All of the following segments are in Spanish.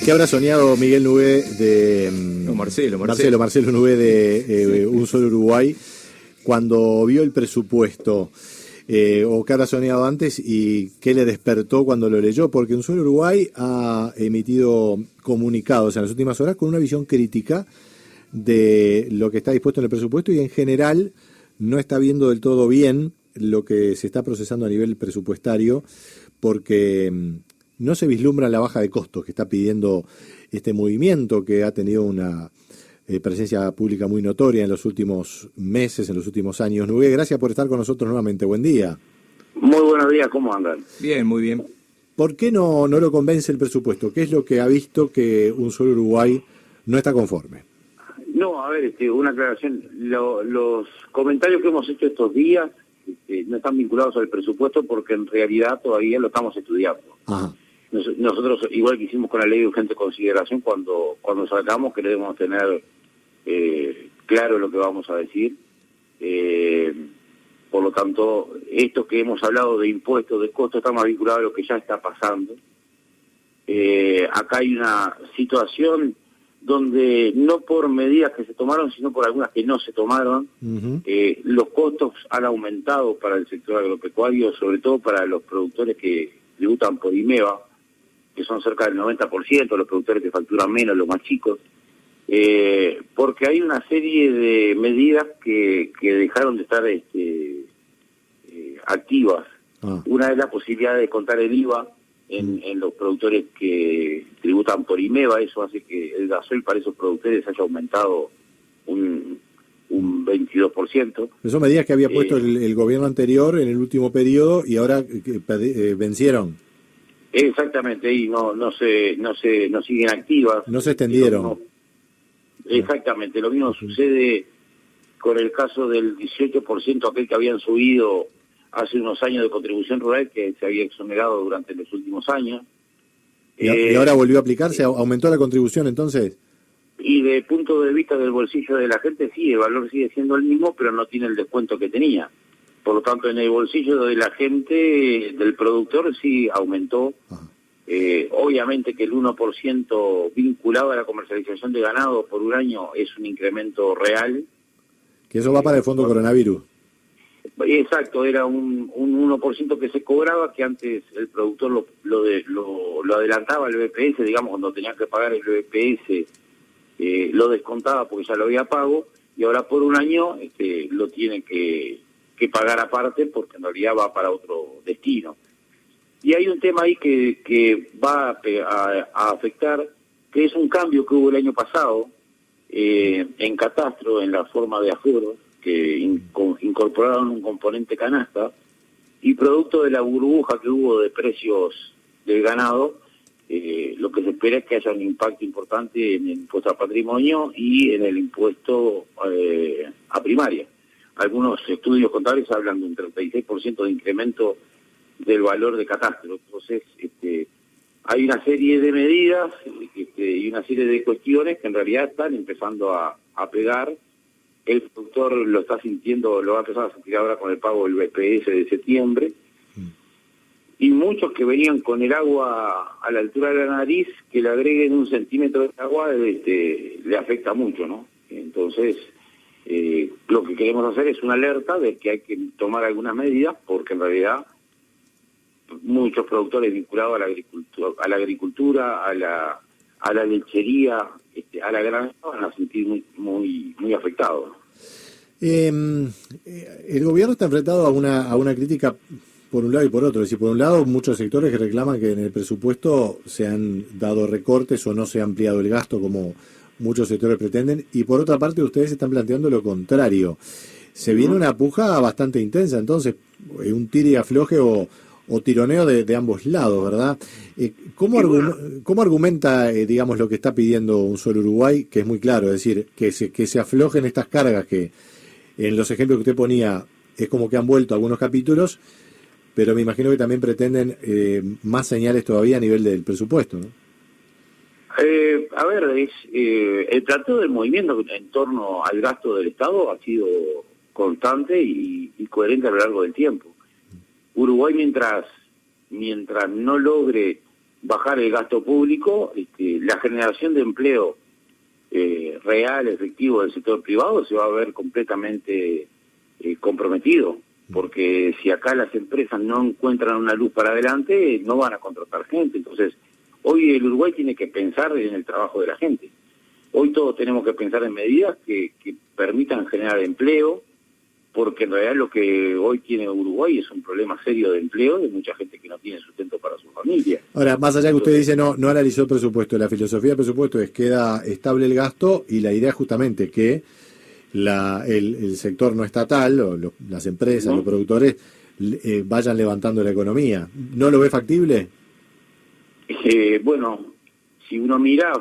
¿Qué habrá soñado Miguel Nubé de... No, Marcelo Nubé de Un Solo Uruguay cuando vio el presupuesto? ¿O qué habrá soñado antes y qué le despertó cuando lo leyó? Porque Un Solo Uruguay ha emitido comunicados en las últimas horas con una visión crítica de lo que está dispuesto en el presupuesto y en general no está viendo del todo bien lo que se está procesando a nivel presupuestario, porque no se vislumbra la baja de costos que está pidiendo este movimiento, que ha tenido una presencia pública muy notoria en los últimos meses, en los últimos años. Nubé, gracias por estar con nosotros nuevamente. Buen día. Muy buenos días, ¿cómo andan? Bien, muy bien. ¿Por qué no lo convence el presupuesto? ¿Qué es lo que ha visto que Un Solo Uruguay no está conforme? No, a ver, una aclaración. Los comentarios que hemos hecho estos días no están vinculados al presupuesto porque en realidad todavía lo estamos estudiando. Ajá. Nosotros, igual que hicimos con la ley de urgente consideración, cuando sacamos queremos tener claro lo que vamos a decir. Por lo tanto, esto que hemos hablado de impuestos, de costos, está más vinculado a lo que ya está pasando. Acá hay una situación donde no por medidas que se tomaron, sino por algunas que no se tomaron, los costos han aumentado para el sector agropecuario, sobre todo para los productores que tributan por IMEVA, que son cerca del 90%, los productores que facturan menos, los más chicos, porque hay una serie de medidas que dejaron de estar activas. Una es la posibilidad de contar el IVA en los productores que tributan por IMEVA. Eso hace que el gasoil para esos productores haya aumentado un 22%. Son medidas que había puesto el gobierno anterior en el último periodo y ahora vencieron. Exactamente, y no siguen activas. No se extendieron. Exactamente, lo mismo sucede con el caso del 18%, aquel que habían subido hace unos años de contribución rural, que se había exonerado durante los últimos años. ¿Y ahora volvió a aplicarse? ¿Aumentó la contribución entonces? Y de punto de vista del bolsillo de la gente, sí, el valor sigue siendo el mismo, pero no tiene el descuento que tenía. Por lo tanto, en el bolsillo de la gente, del productor, sí aumentó. Obviamente que el 1% vinculado a la comercialización de ganado por un año es un incremento real. Que eso va para el fondo coronavirus. Exacto, era un 1% que se cobraba, que antes el productor lo adelantaba el BPS, digamos, cuando tenía que pagar el BPS, lo descontaba porque ya lo había pago, y ahora por un año lo tiene que pagar aparte porque en realidad va para otro destino. Y hay un tema ahí que va a afectar, que es un cambio que hubo el año pasado en catastro, en la forma de aforos, que incorporaron un componente canasta, y producto de la burbuja que hubo de precios del ganado, lo que se espera es que haya un impacto importante en el impuesto a patrimonio y en el impuesto a primaria. Algunos estudios contables hablan de un 36% de incremento del valor de catastro. Entonces, hay una serie de medidas y una serie de cuestiones que en realidad están empezando a pegar. El productor lo está sintiendo, lo va a empezar a sentir ahora con el pago del BPS de septiembre. Y muchos que venían con el agua a la altura de la nariz, que le agreguen 1 centímetro de agua, le afecta mucho, ¿no? Entonces, lo que queremos hacer es una alerta de que hay que tomar algunas medidas, porque en realidad muchos productores vinculados a la agricultura, a la lechería, a la granja, van a sentir muy afectados. El gobierno está enfrentado a una crítica por un lado y por otro. Es decir, por un lado, muchos sectores que reclaman que en el presupuesto se han dado recortes o no se ha ampliado el gasto como muchos sectores pretenden, y por otra parte ustedes están planteando lo contrario. Se viene una puja bastante intensa, entonces, un tire y afloje o tironeo de ambos lados, ¿verdad? ¿Cómo argumenta, digamos, lo que está pidiendo Un Solo Uruguay, que es muy claro, es decir, que se aflojen estas cargas que en los ejemplos que usted ponía es como que han vuelto algunos capítulos, pero me imagino que también pretenden más señales todavía a nivel del presupuesto, ¿no? A ver, el planteo del movimiento en torno al gasto del Estado ha sido constante y coherente a lo largo del tiempo. Uruguay, mientras no logre bajar el gasto público, la generación de empleo real, efectivo del sector privado se va a ver completamente comprometido, porque si acá las empresas no encuentran una luz para adelante, no van a contratar gente. Entonces, hoy el Uruguay tiene que pensar en el trabajo de la gente. Hoy todos tenemos que pensar en medidas que permitan generar empleo, porque en realidad lo que hoy tiene Uruguay es un problema serio de empleo, de mucha gente que no tiene sustento para su familia. Ahora, más allá que usted dice no analizó el presupuesto, la filosofía del presupuesto es queda estable el gasto y la idea es justamente que el sector no estatal, o las empresas, los productores, vayan levantando la economía. ¿No lo ve factible? Bueno, si uno mira,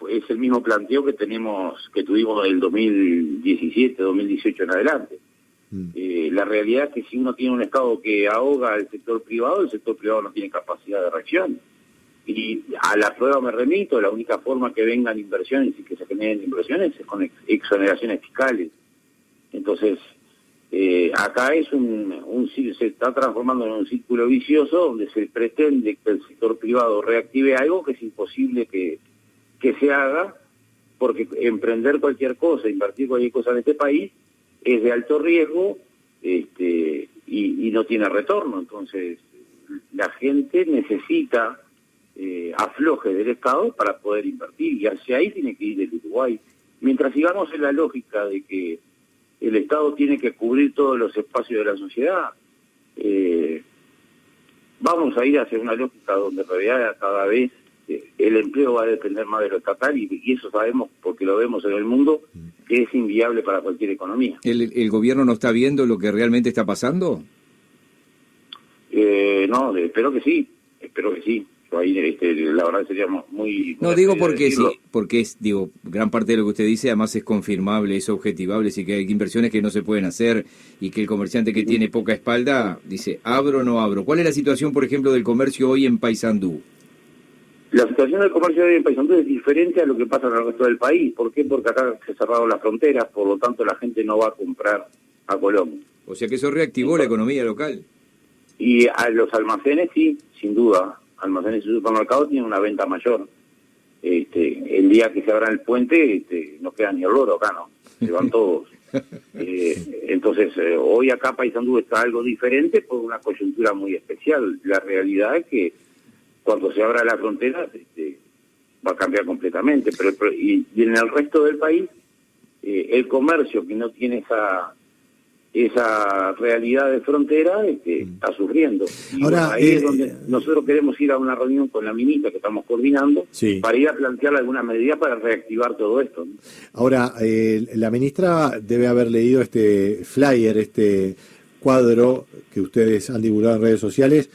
es el mismo planteo que tuvimos del 2017, 2018 en adelante. La realidad es que si uno tiene un Estado que ahoga al sector privado, el sector privado no tiene capacidad de reacción. Y a la prueba me remito, la única forma que vengan inversiones y que se generen inversiones es con exoneraciones fiscales. Entonces, acá es se está transformando en un círculo vicioso donde se pretende que el sector privado reactive algo que es imposible que se haga, porque emprender cualquier cosa, invertir cualquier cosa en este país, es de alto riesgo y no tiene retorno. Entonces, la gente necesita afloje del Estado para poder invertir, y hacia ahí tiene que ir el Uruguay. Mientras sigamos en la lógica de que el Estado tiene que cubrir todos los espacios de la sociedad, vamos a ir hacia una lógica donde en realidad cada vez el empleo va a depender más de lo estatal, y eso sabemos porque lo vemos en el mundo, que es inviable para cualquier economía. ¿El gobierno no está viendo lo que realmente está pasando? No, espero que sí. Yo ahí, la verdad sería muy... No, digo porque sí, porque gran parte de lo que usted dice además es confirmable, es objetivable, sí que hay inversiones que no se pueden hacer y que el comerciante que tiene poca espalda dice, ¿abro o no abro? ¿Cuál es la situación, por ejemplo, del comercio hoy en Paysandú? La situación del comercio hoy en Paysandú es diferente a lo que pasa en el resto del país. ¿Por qué? Porque acá se cerraron las fronteras, por lo tanto la gente no va a comprar a Colombia. O sea que eso reactivó la economía local. Y a los almacenes sí, sin duda. Almacenes y supermercados tienen una venta mayor. El día que se abra el puente, no queda ni olor acá, ¿no? Se van todos. Entonces, hoy acá Paysandú está algo diferente por una coyuntura muy especial. La realidad es que cuando se abra la frontera va a cambiar completamente. Y en el resto del país, el comercio que no tiene esa realidad de frontera está sufriendo. Y ahora, ahí es donde nosotros queremos ir a una reunión con la ministra que estamos coordinando, sí, para ir a plantear alguna medida para reactivar todo esto, ¿no? Ahora, la ministra debe haber leído este flyer, este cuadro que ustedes han divulgado en redes sociales,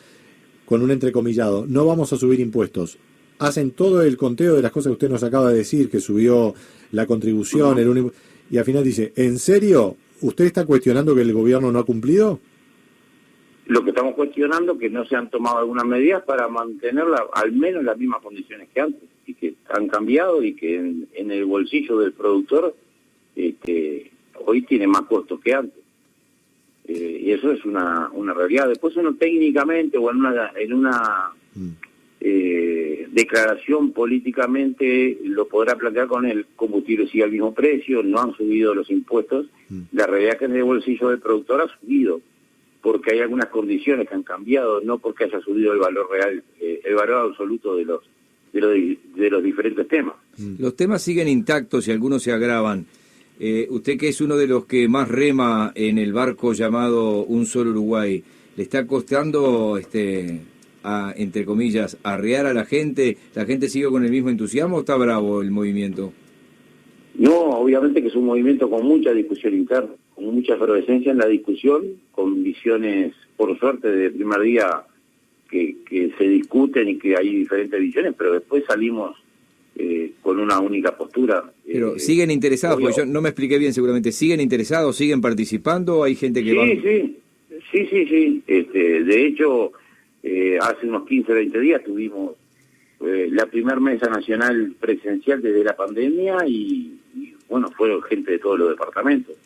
con un entrecomillado: no vamos a subir impuestos. Hacen todo el conteo de las cosas que usted nos acaba de decir, que subió la contribución, y al final dice, ¿en serio usted está cuestionando que el gobierno no ha cumplido? Lo que estamos cuestionando es que no se han tomado algunas medidas para mantener al menos las mismas condiciones que antes, y que han cambiado, y que en el bolsillo del productor hoy tiene más costos que antes. Y eso es una realidad. Después uno técnicamente o en una declaración políticamente lo podrá plantear con el combustible sigue al mismo precio, no han subido los impuestos. La realidad es que en el bolsillo del productor ha subido, porque hay algunas condiciones que han cambiado, no porque haya subido el valor real, el valor absoluto de los diferentes temas. Los temas siguen intactos y algunos se agravan. Usted, que es uno de los que más rema en el barco llamado Un Solo Uruguay, ¿le está costando, entre comillas, arrear a la gente? ¿La gente sigue con el mismo entusiasmo o está bravo el movimiento? No, obviamente que es un movimiento con mucha discusión interna, con mucha efervescencia en la discusión, con visiones, por suerte, de primer día que se discuten y que hay diferentes visiones, pero después salimos con una única postura. Pero siguen interesados, porque yo no me expliqué bien seguramente. ¿Siguen interesados? ¿Siguen participando? ¿Hay gente que va? Sí. De hecho, hace unos 15, 20 días tuvimos la primer mesa nacional presencial desde la pandemia y bueno, fueron gente de todos los departamentos.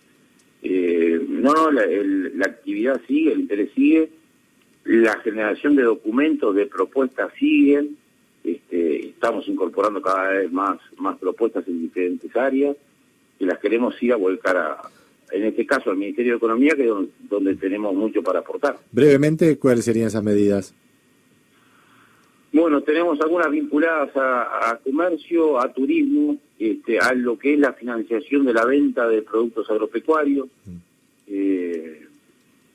La actividad sigue, el interés sigue, la generación de documentos, de propuestas siguen. Estamos incorporando cada vez más propuestas en diferentes áreas y las queremos ir a volcar en este caso al Ministerio de Economía, que es donde tenemos mucho para aportar. Brevemente, ¿cuáles serían esas medidas? Bueno, tenemos algunas vinculadas a comercio, a turismo, a lo que es la financiación de la venta de productos agropecuarios,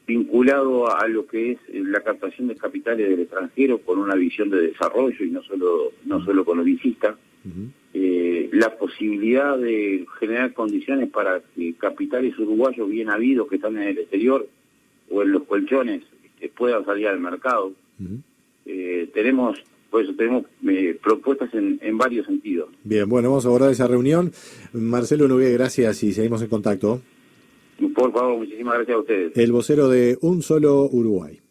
vinculado a lo que es la captación de capitales del extranjero con una visión de desarrollo y no solo economicista. La posibilidad de generar condiciones para que capitales uruguayos bien habidos que están en el exterior o en los colchones puedan salir al mercado. Tenemos propuestas en varios sentidos. Bien, bueno, vamos a abordar esa reunión. Marcelo Nogué, gracias y seguimos en contacto. Por favor, muchísimas gracias a ustedes. El vocero de Un Solo Uruguay.